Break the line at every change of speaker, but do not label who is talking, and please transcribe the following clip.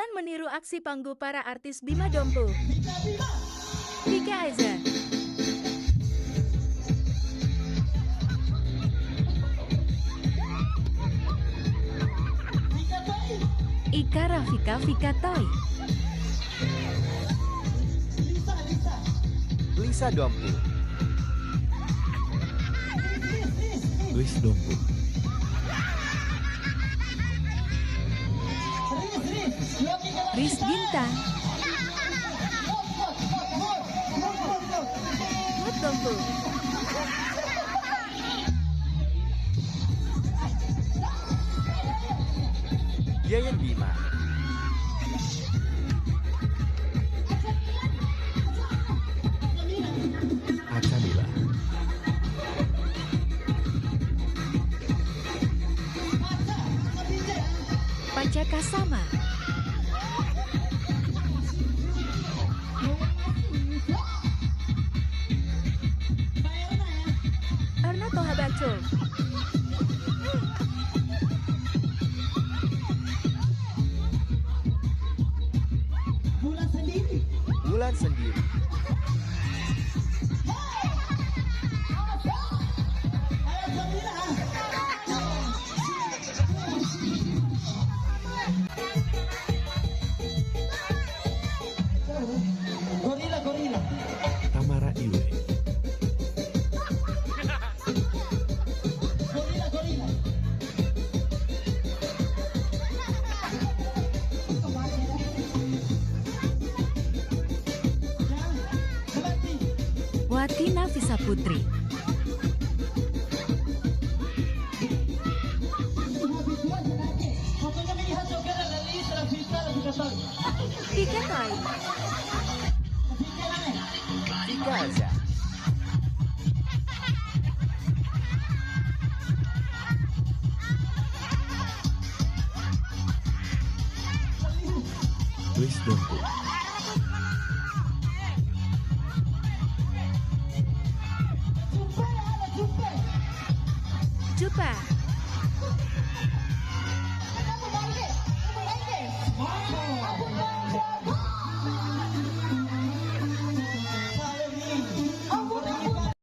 Berjalan meniru aksi panggung para artis Bima Dompu. Vika Aiza. Ika Rafika Vika Toy.
Lisa Dompu. Luis Dompu.
Ris Ginta. Mut Dompu.
Yayan Bima. Acamila.
Pancakasama. Erna Tohabaco.
Bulan Sendiri.
Gorila.
Tamara Iwe.
Gorila.
Wati Nafisa Putri. Vika Toy.
Vika Aiza. Luis Dompu.
Jupa.